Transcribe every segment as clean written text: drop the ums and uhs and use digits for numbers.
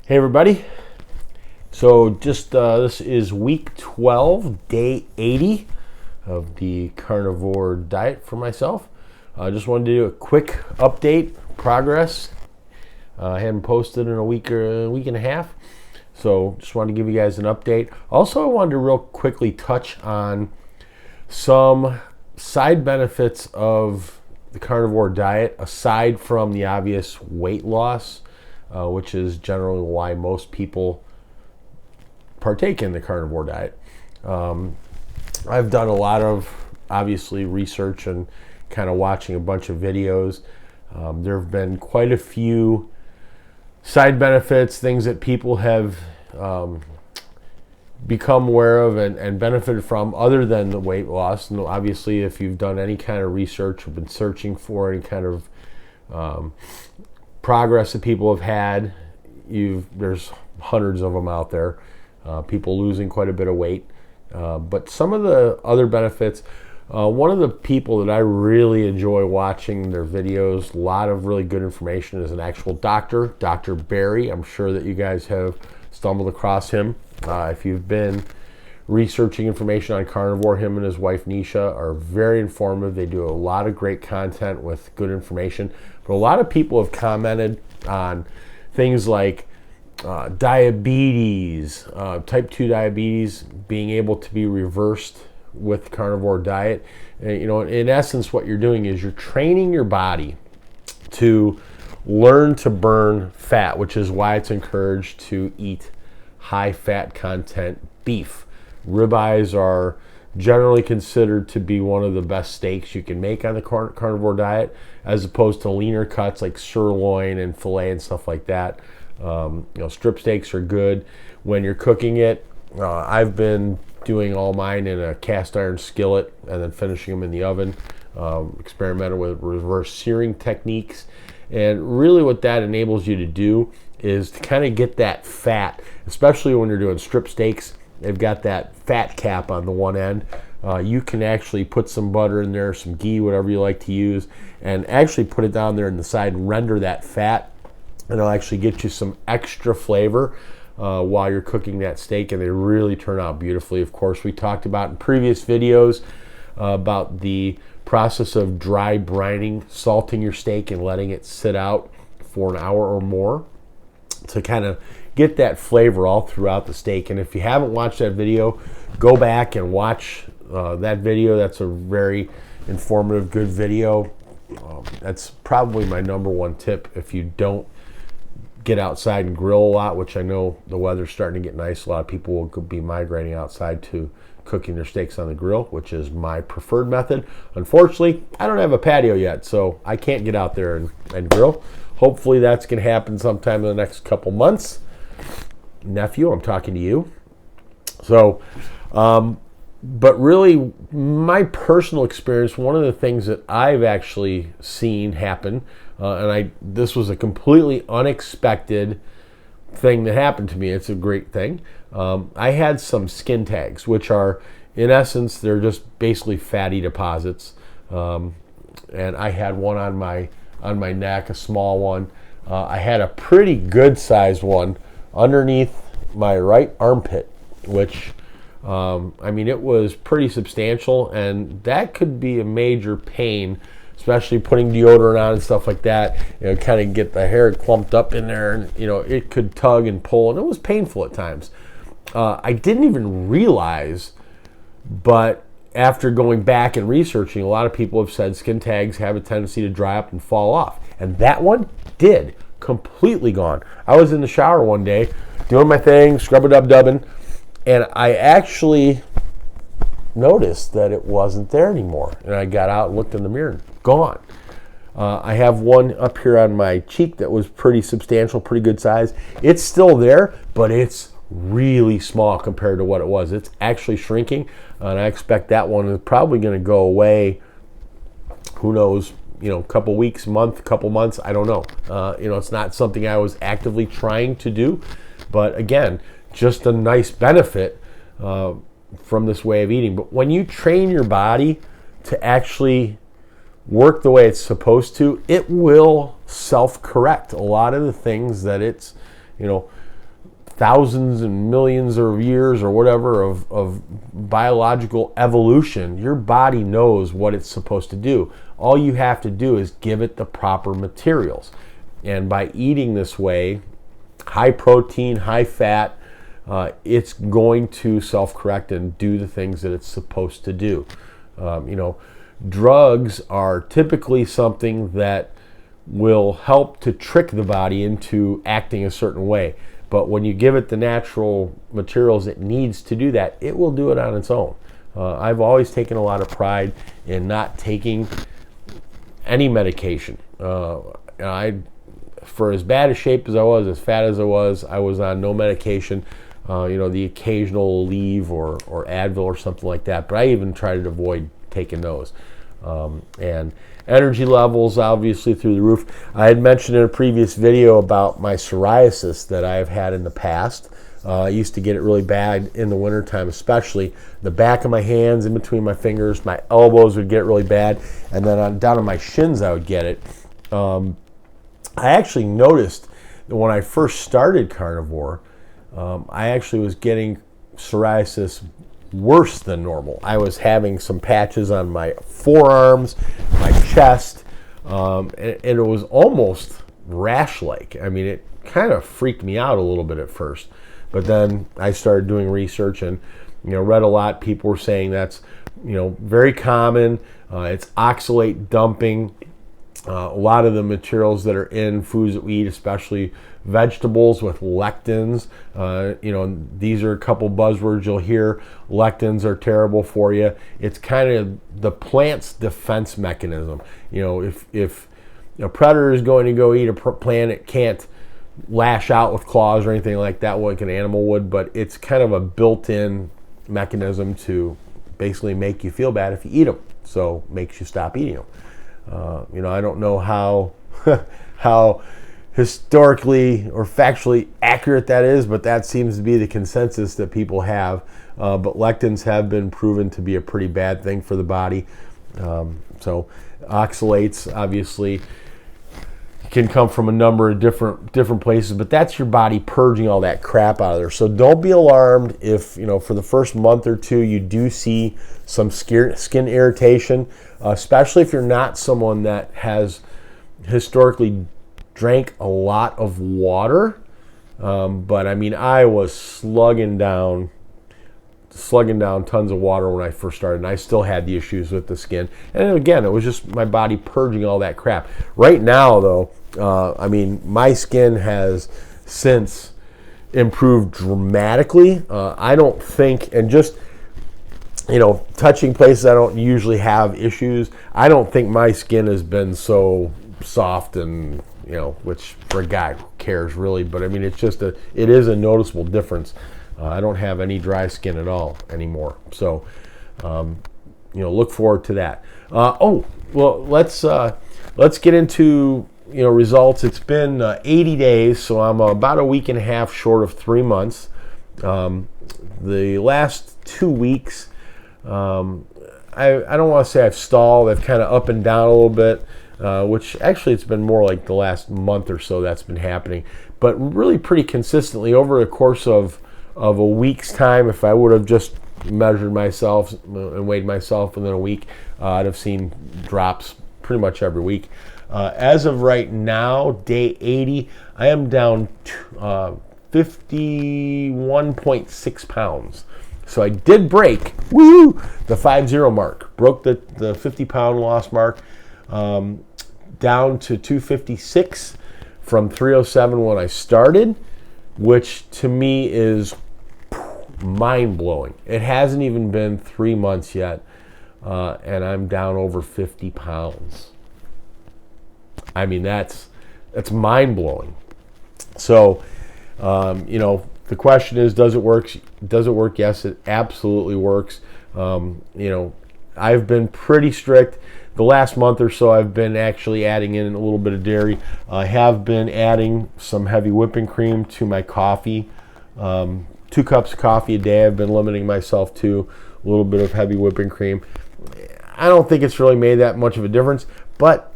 Hey everybody, so this is week 12, day 80 of the carnivore diet for myself. I just wanted to do a quick update, progress. I hadn't posted in a week and a half, so just wanted to give you guys an update. Also, I wanted to real quickly touch on some side benefits of the carnivore diet, aside from the obvious weight loss, which is generally why most people partake in the carnivore diet. I've done a lot of, obviously, research and kind of watching a bunch of videos. There have been quite a few side benefits, things that people have become aware of and benefited from other than the weight loss. And obviously, if you've done any kind of research or been searching for any kind of progress that people have had, there's hundreds of them out there. People losing quite a bit of weight. But some of the other benefits, one of the people that I really enjoy watching their videos, a lot of really good information, is an actual doctor, Dr. Barry. I'm sure that you guys have stumbled across him. If you've been researching information on carnivore, him and his wife Nisha are very informative. They do a lot of great content with good information. But a lot of people have commented on things like diabetes, type 2 diabetes being able to be reversed with carnivore diet. In essence, what you're doing is you're training your body to learn to burn fat, which is why it's encouraged to eat high fat content beef. Ribeyes are generally considered to be one of the best steaks you can make on the carnivore diet, as opposed to leaner cuts like sirloin and filet and stuff like that. Strip steaks are good when you're cooking it. I've been doing all mine in a cast iron skillet and then finishing them in the oven. Experimented with reverse searing techniques, and really what that enables you to do is to kind of get that fat, especially when you're doing strip steaks. They've got that fat cap on the one end. You can actually put some butter in there, some ghee, whatever you like to use, and actually put it down there in the side and render that fat, and it'll actually get you some extra flavor while you're cooking that steak, and they really turn out beautifully. Of course, we talked about in previous videos about the process of dry brining, salting your steak and letting it sit out for an hour or more to kind of get that flavor all throughout the steak. And if you haven't watched that video, go back and watch that video. That's a very informative, good video. That's probably my number one tip if you don't get outside and grill a lot, which I know the weather's starting to get nice. A lot of people will be migrating outside to cooking their steaks on the grill, which is my preferred method. Unfortunately, I don't have a patio yet, so I can't get out there and grill. Hopefully that's going to happen sometime in the next couple months. Nephew, I'm talking to you. So, but really, my personal experience, one of the things that I've actually seen happen, this was a completely unexpected thing that happened to me. It's a great thing. I had some skin tags, which are, in essence, they're just basically fatty deposits. And I had one on my neck, a small one. I had a pretty good sized one underneath my right armpit, which it was pretty substantial, and that could be a major pain, especially putting deodorant on and stuff like that. Kind of get the hair clumped up in there, and it could tug and pull, and it was painful at times. I didn't even realize, but after going back and researching, a lot of people have said skin tags have a tendency to dry up and fall off, and that one did. Completely gone. I was in the shower one day doing my thing, scrub-a-dub-dubbing, and I actually noticed that it wasn't there anymore. And I got out and looked in the mirror, gone. I have one up here on my cheek that was pretty substantial, pretty good size. It's still there, but it's really small compared to what it was. It's actually shrinking, and I expect that one is probably going to go away, who knows, couple weeks, couple months, I don't know. It's not something I was actively trying to do, but again, just a nice benefit from this way of eating. But when you train your body to actually work the way it's supposed to, it will self-correct a lot of the things that it's, thousands and millions of years or whatever of biological evolution, your body knows what it's supposed to do. All you have to do is give it the proper materials. And by eating this way, high protein, high fat, it's going to self-correct and do the things that it's supposed to do. Drugs are typically something that will help to trick the body into acting a certain way. But when you give it the natural materials it needs to do that, it will do it on its own. I've always taken a lot of pride in not taking any medication. For as bad a shape as I was, as fat as I was on no medication. The occasional Aleve or Advil or something like that. But I even tried to avoid taking those. And energy levels obviously through the roof. I had mentioned in a previous video about my psoriasis that I've had in the past. I used to get it really bad in the wintertime, especially the back of my hands, in between my fingers. My elbows would get it really bad, and then down on my shins I would get it. I actually noticed that when I first started Carnivore, I actually was getting psoriasis worse than normal. I was having some patches on my forearms, my chest, and it was almost rash-like. I mean, it kind of freaked me out a little bit at first, but then I started doing research and read a lot. People were saying that's very common. It's oxalate dumping. A lot of the materials that are in foods that we eat, especially vegetables with lectins, these are a couple buzzwords you'll hear. Lectins are terrible for you. It's kind of the plant's defense mechanism. If a predator is going to go eat a plant, it can't lash out with claws or anything like that like an animal would, but it's kind of a built-in mechanism to basically make you feel bad if you eat them, so makes you stop eating them. I don't know how historically or factually accurate that is, but that seems to be the consensus that people have. But lectins have been proven to be a pretty bad thing for the body. So oxalates obviously can come from a number of different places, but that's your body purging all that crap out of there. So don't be alarmed if for the first month or two you do see some skin irritation, especially if you're not someone that has historically drank a lot of water. But I mean, I was slugging down tons of water when I first started, and I still had the issues with the skin. And again, it was just my body purging all that crap. Right now, though, my skin has since improved dramatically. I don't think, and just touching places I don't usually have issues, I don't think my skin has been so soft and which for a guy who cares really, but I mean it is a noticeable difference. I don't have any dry skin at all anymore, so look forward to that. Let's get into results. It's been 80 days, so I'm about a week and a half short of 3 months. The last 2 weeks, I don't want to say I've stalled. I've kind of up and down a little bit, which actually it's been more like the last month or so that's been happening, but really pretty consistently over the course of a week's time. If I would have just measured myself and weighed myself within a week, I'd have seen drops pretty much every week. As of right now, day 80, I am down 51.6 pounds. So I did break, the 50 mark. Broke the 50-pound loss mark, down to 256 from 307 when I started, which to me is mind-blowing. It hasn't even been 3 months yet, and I'm down over 50 pounds. I mean, that's mind-blowing. So, the question is, does it work? Does it work? Yes, it absolutely works. I've been pretty strict. The last month or so, I've been actually adding in a little bit of dairy. I have been adding some heavy whipping cream to my coffee. 2 cups of coffee a day I've been limiting myself to, a little bit of heavy whipping cream. I don't think it's really made that much of a difference, but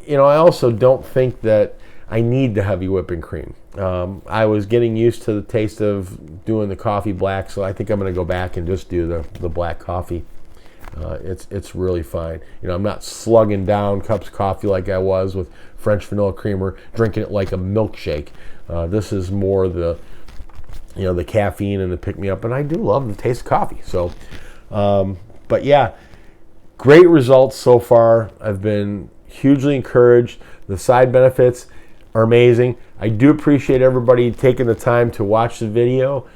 I also don't think that I need the heavy whipping cream. I was getting used to the taste of doing the coffee black, so I think I'm going to go back and just do the black coffee. It's really fine. You know, I'm not slugging down cups of coffee like I was with French vanilla creamer, drinking it like a milkshake. This is more the caffeine and the pick me up, and I do love the taste of coffee. So, but yeah, great results so far. I've been hugely encouraged. The side benefits are amazing. I do appreciate everybody taking the time to watch the video.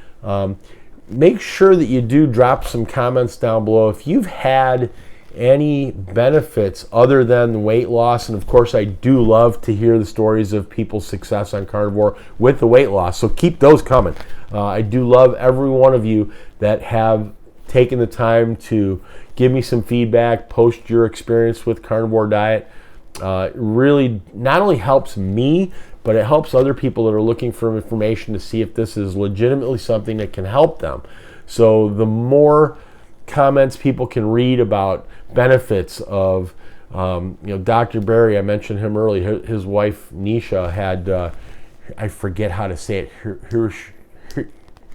Make sure that you do drop some comments down below if you've had any benefits other than weight loss. And of course, I do love to hear the stories of people's success on Carnivore with the weight loss, so keep those coming. I do love every one of you that have taken the time to give me some feedback, post your experience with Carnivore diet. It really not only helps me, but it helps other people that are looking for information to see if this is legitimately something that can help them. So the more comments people can read about benefits of, Dr. Barry, I mentioned him earlier, his wife Nisha had, I forget how to say it,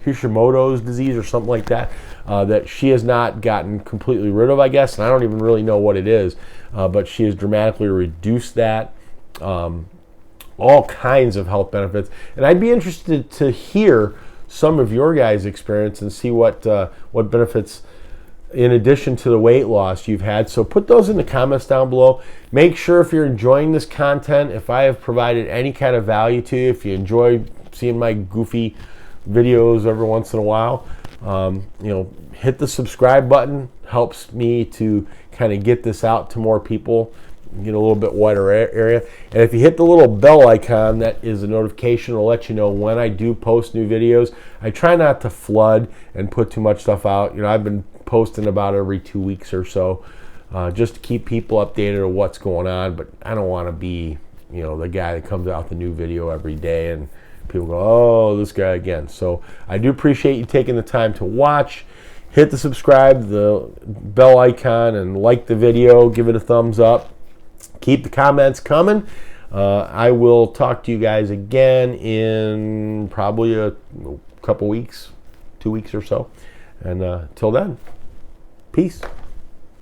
Hashimoto's disease or something like that, that she has not gotten completely rid of, I guess, and I don't even really know what it is, but she has dramatically reduced that. All kinds of health benefits, and I'd be interested to hear some of your guys' experience and see what benefits, in addition to the weight loss, you've had. So put those in the comments down below. Make sure, if you're enjoying this content, if I have provided any kind of value to you, if you enjoy seeing my goofy videos every once in a while, hit the subscribe button. Helps me to kind of get this out to more people, get a little bit wider area. And if you hit the little bell icon, that is a notification. It'll let you know when I do post new videos. I try not to flood and put too much stuff out. I've been posting about every 2 weeks or so, just to keep people updated on what's going on. But I don't want to be, the guy that comes out with a new video every day and people go, oh, this guy again. So I do appreciate you taking the time to watch. Hit the subscribe, the bell icon, and like the video. Give it a thumbs up. Keep the comments coming. I will talk to you guys again in probably a couple weeks, 2 weeks or so. And till then, peace.